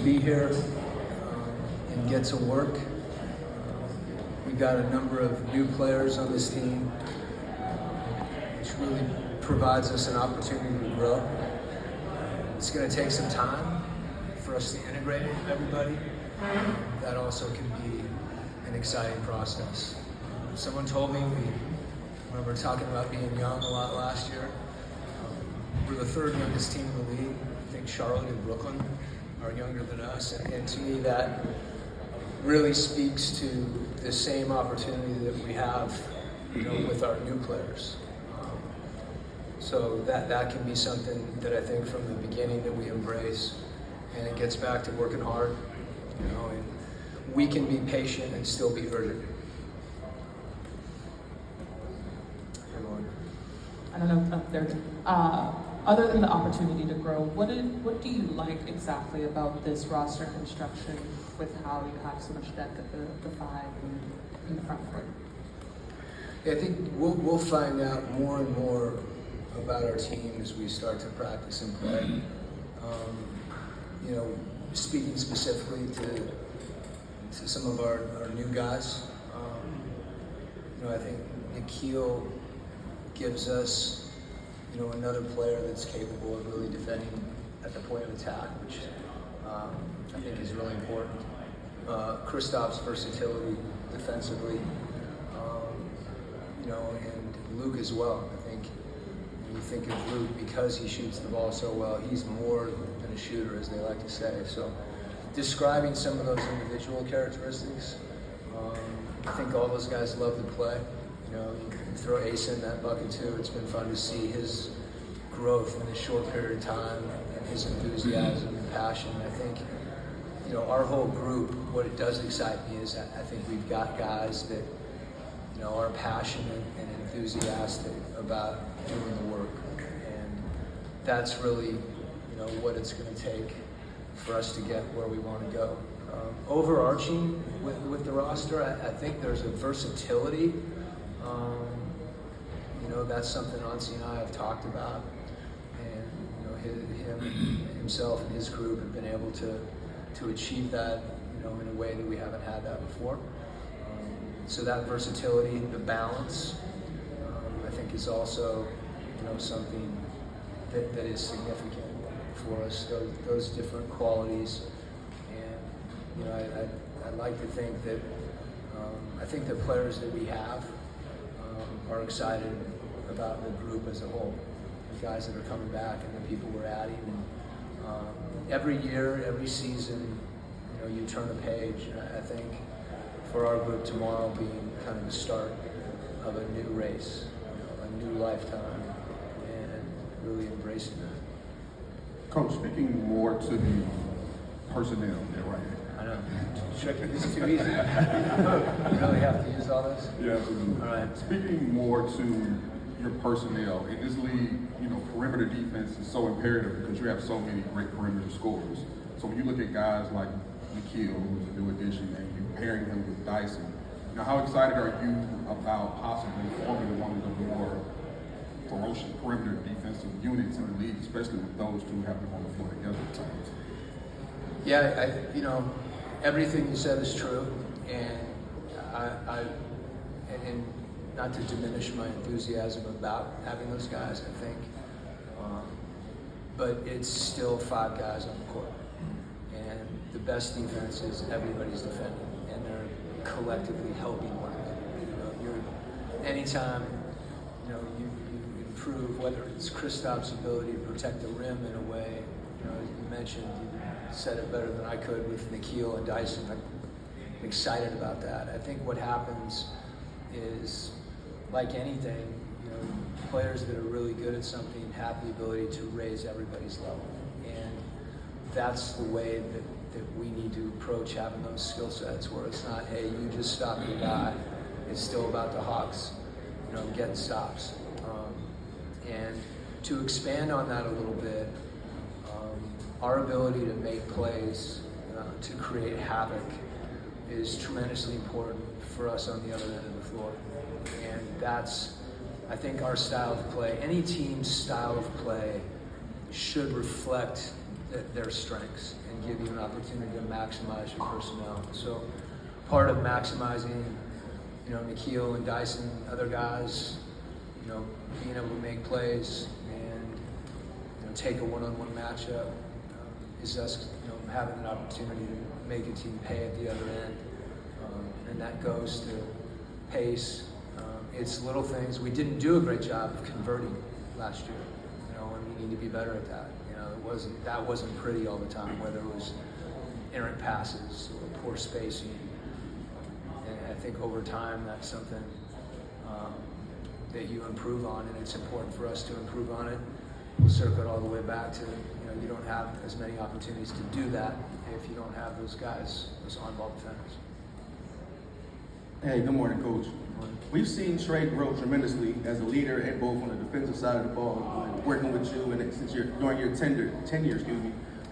be here and get to work. We've got a number of new players on this team, which really provides us an opportunity to grow. It's going to take some time for us to integrate everybody. That also can be an exciting process. Someone told me, when we were talking about being young a lot last year, we're the third youngest team in the league. I think Charlotte and Brooklyn are younger than us, and to me that really speaks to the same opportunity that we have, with our new players. So that can be something that I think from the beginning that we embrace, and it gets back to working hard, and we can be patient and still be urgent. I don't know if there's, other than the opportunity to grow, what do you like exactly about this roster construction with how you have so much depth at the five and in the front court? Yeah, I think we'll find out more and more about our team as we start to practice and play. Speaking specifically to some of our new guys, I think Nikhil gives us, another player that's capable of really defending at the point of attack, which I think is really important. Kristaps' versatility defensively, and Luke as well. I think when you think of Luke, because he shoots the ball so well, he's more than a shooter, as they like to say. So describing some of those individual characteristics, I think all those guys love to play. You throw Ace in that bucket too. It's been fun to see his growth in a short period of time and his enthusiasm and passion. I think, our whole group, what it does excite me is that I think we've got guys that, are passionate and enthusiastic about doing the work. And that's really, what it's going to take for us to get where we want to go. Overarching with the roster, I think there's a versatility. That's something Ansi and I have talked about, and himself and his group have been able to achieve that, in a way that we haven't had that before. So that versatility, the balance, I think is also, something that is significant for us. Those different qualities, and I like to think that I think the players that we have are excited about the group as a whole, the guys that are coming back and the people we're adding. And every year, every season, you turn a page. And I think for our group tomorrow being kind of the start of a new race, a new lifetime, and really embracing that. Coach, speaking more to the personnel there, right? I know. This is too easy. You really have to use all this? Yeah, absolutely. All right. Speaking more to your personnel, in this league, perimeter defense is so imperative because you have so many great perimeter scorers. So when you look at guys like Nikhil, who's a new addition, and you're pairing him with Dyson, how excited are you about possibly forming one of the more ferocious perimeter defensive units in the league, especially with those two having on the floor together at times? Yeah, everything you said is true, and and not to diminish my enthusiasm about having those guys, I think, but it's still five guys on the court, and the best defense is everybody's defending, and they're collectively helping one another. Anytime you improve, whether it's Kristaps' ability to protect the rim in a way, as you mentioned, you said it better than I could with Nikhil and Dyson. I'm excited about that. I think what happens is, like anything, players that are really good at something have the ability to raise everybody's level. And that's the way that we need to approach having those skill sets, where it's not, hey, you just stop your guy. It's still about the Hawks, getting stops. And to expand on that a little bit, our ability to make plays, to create havoc, is tremendously important for us on the other end of the floor. And that's, I think, our style of play. Any team's style of play should reflect their strengths and give you an opportunity to maximize your personnel. So part of maximizing, Nikhil and Dyson, other guys, being able to make plays and take a one-on-one matchup is us, having an opportunity to make a team pay at the other end. And that goes to pace. It's little things. We didn't do a great job of converting last year, and we need to be better at that. That wasn't pretty all the time, whether it was errant passes or poor spacing. And I think over time that's something that you improve on, and it's important for us to improve on it. We'll circle it all the way back to, you don't have as many opportunities to do that if you don't have those guys, those on-ball defenders. Hey, good morning, Coach. We've seen Trey grow tremendously as a leader and both on the defensive side of the ball, working with you, and since during your tenure,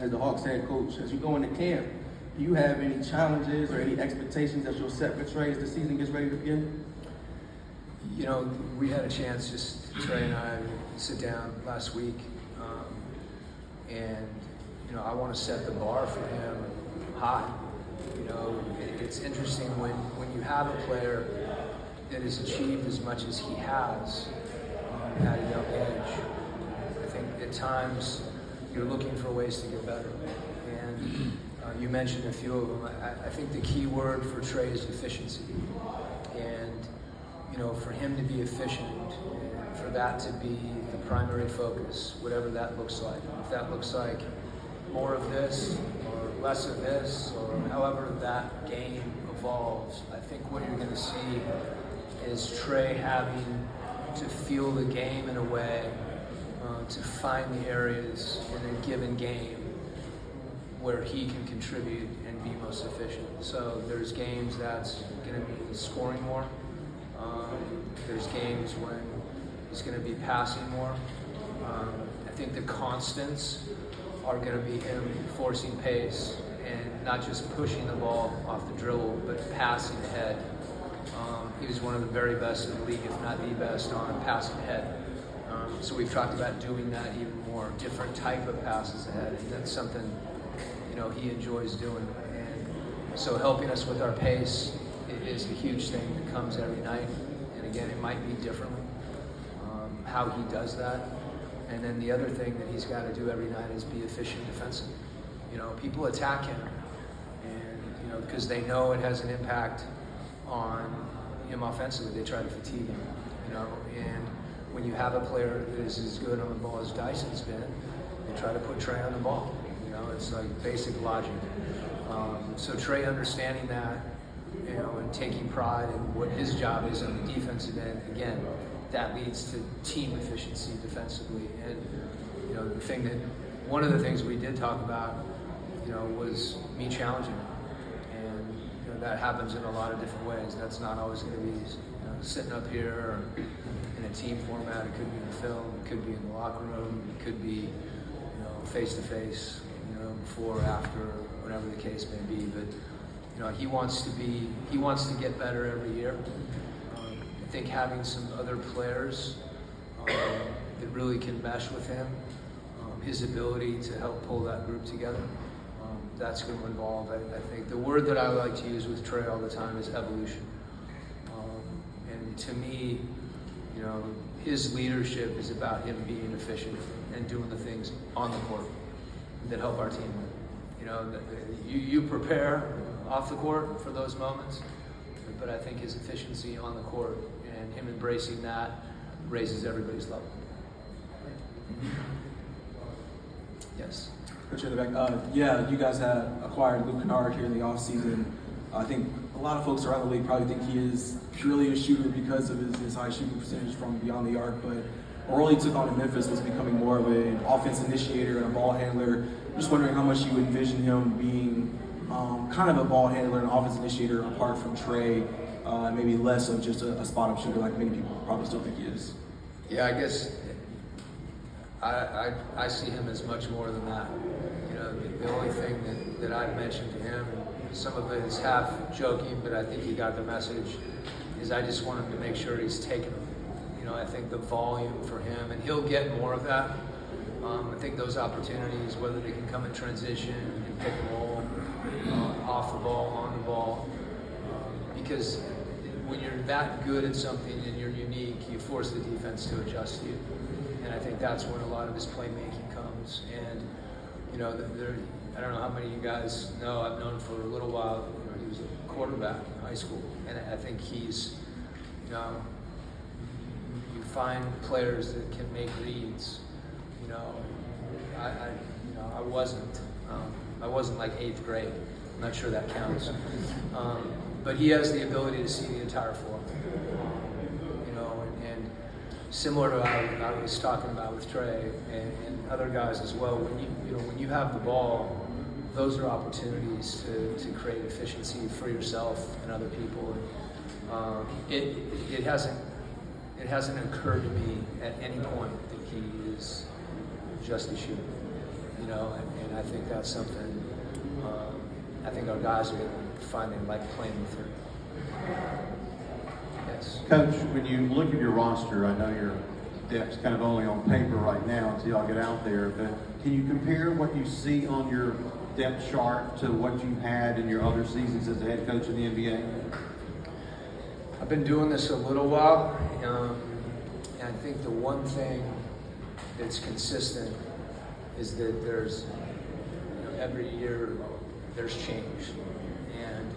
as the Hawks head coach. As you go into camp, do you have any challenges or any expectations that you'll set for Trey as the season gets ready to begin? We had a chance, Trey and I, sit down last week, and I want to set the bar for him high. It's interesting when you have a player that has achieved as much as he has at a young age. I think at times you're looking for ways to get better. And you mentioned a few of them. I think the key word for Trey is efficiency. And, for him to be efficient, and for that to be the primary focus, whatever that looks like. If that looks like more of this or less of this, or however that game evolves, I think what you're going to see is Trey having to feel the game in a way to find the areas in a given game where he can contribute and be most efficient. So there's games that's going to be scoring more. There's games when he's going to be passing more. I think the constants are going to be him forcing pace and not just pushing the ball off the dribble, but passing ahead. He was one of the very best in the league, if not the best, on passing ahead. So we've talked about doing that even more, different type of passes ahead, and that's something he enjoys doing. And so helping us with our pace is a huge thing that comes every night. And again, it might be differently how he does that. And then the other thing that he's got to do every night is be efficient defensively. People attack him, and because they know it has an impact on him offensively, they try to fatigue him. And when you have a player that is as good on the ball as Dyson's been, they try to put Trey on the ball. It's like basic logic. So Trey understanding that, and taking pride in what his job is on the defensive end, again, that leads to team efficiency defensively. And one of the things we did talk about, was me challenging him. And that happens in a lot of different ways. That's not always going to be sitting up here or in a team format. It could be in the film. It could be in the locker room. It could be face to face. Before, after, whatever the case may be. But he wants to get better every year. I think having some other players that really can mesh with him, his ability to help pull that group together, that's going to involve, I think, the word that I like to use with Trey all the time is evolution. And to me, his leadership is about him being efficient and doing the things on the court that help our team win. You prepare off the court for those moments, but I think his efficiency on the court and him embracing that raises everybody's level. Yes. Coach in the back. You guys had acquired Luke Kennard here in the offseason. I think a lot of folks around the league probably think he is purely a shooter because of his high shooting percentage from beyond the arc, but the role he took on in Memphis was becoming more of an offense initiator and a ball handler. Just wondering how much you envision him being kind of a ball handler and offense initiator apart from Trey, maybe less of just a spot-up shooter like many people probably still think he is. Yeah, I guess I see him as much more than that. The only thing that I've mentioned to him, and some of it is half joking, but I think he got the message, is I just want him to make sure he's taking them. I think the volume for him, and he'll get more of that, I think those opportunities, whether they can come in transition and pick and roll, off the ball, on the ball, because when you're that good at something and you're unique, you force the defense to adjust to you. And I think that's when a lot of his playmaking comes. And, you know, I don't know how many of you guys know, I've known for a little while, you know, he was a quarterback in high school. And I think he's, you know, you find players that can make reads. You know, I wasn't like 8th grade. I'm not sure that counts. But he has the ability to see the entire floor. You know, and similar to what I was talking about with Trey and other guys as well. When you have the ball, those are opportunities to create efficiency for yourself and other people. It hasn't occurred to me at any point that he is just a shooter. You know, and I think that's something. I think our guys are going to find they like playing with him. Yes. Coach, when you look at your roster, I know your depth's kind of only on paper right now until y'all get out there, but can you compare what you see on your depth chart to what you had in your other seasons as a head coach in the NBA? I've been doing this a little while, and I think the one thing that's consistent is that there's, you know, every year there's change. And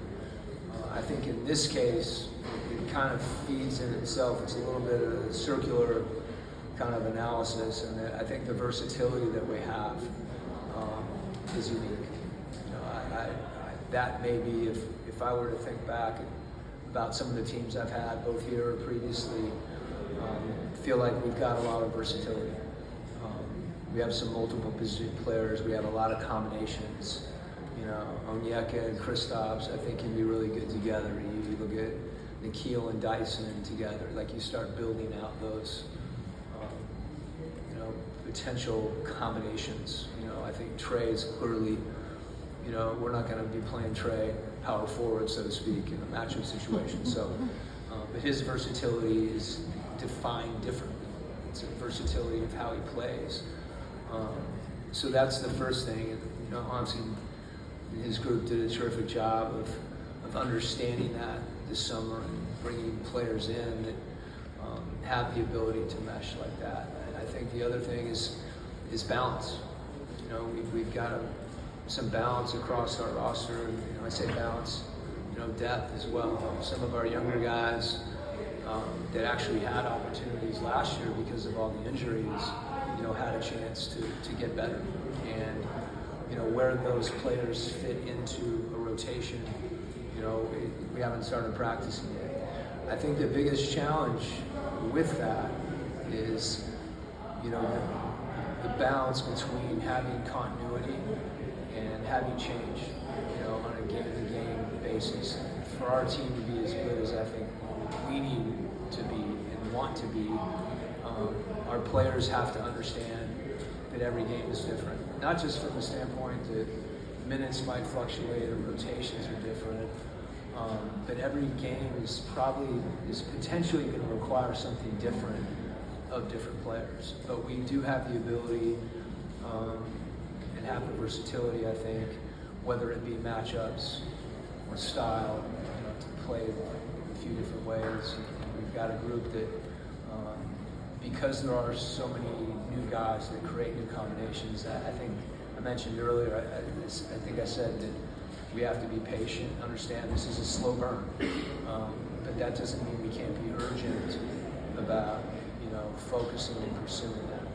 I think in this case, it kind of feeds in itself. It's a little bit of a circular kind of analysis, and I think the versatility that we have is unique. You know, that may be, if I were to think back about some of the teams I've had, both here or previously, feel like we've got a lot of versatility. We have some multiple position players. We have a lot of combinations. You know, Onyeka and Kristaps, I think, can be really good together. You look at Nikhil and Dyson together. Like, you start building out those, you know, potential combinations. You know, I think Trey is clearly, you know, we're not going to be playing Trey power forward, so to speak, in a matchup situation. So, but his versatility is defined differently. It's a versatility of how he plays. So that's the first thing. And, you know, honestly, his group did a terrific job of understanding that this summer and bringing players in that have the ability to mesh like that. And I think the other thing is balance. You know, we've got some balance across our roster. And, you know, I say balance, you know, depth as well. Some of our younger guys that actually had opportunities last year because of all the injuries, you know, had a chance to get better. And, you know, where those players fit into a rotation, you know, we haven't started practicing yet. I think the biggest challenge with that is, you know, the balance between having continuity and having change, you know, on a game-to-game basis. For our team to be as good as I think we need to be and want to be, our players have to understand that every game is different. Not just from the standpoint that minutes might fluctuate or rotations are different, but every game is potentially going to require something different of different players. But we do have the ability and have the versatility, I think, whether it be matchups or style, you know, to play a few different ways. We've got a group that, because there are so many new guys that create new combinations, I think I mentioned earlier, I think I said that we have to be patient, understand this is a slow burn, but that doesn't mean we can't be urgent about, you know, focusing and pursuing that.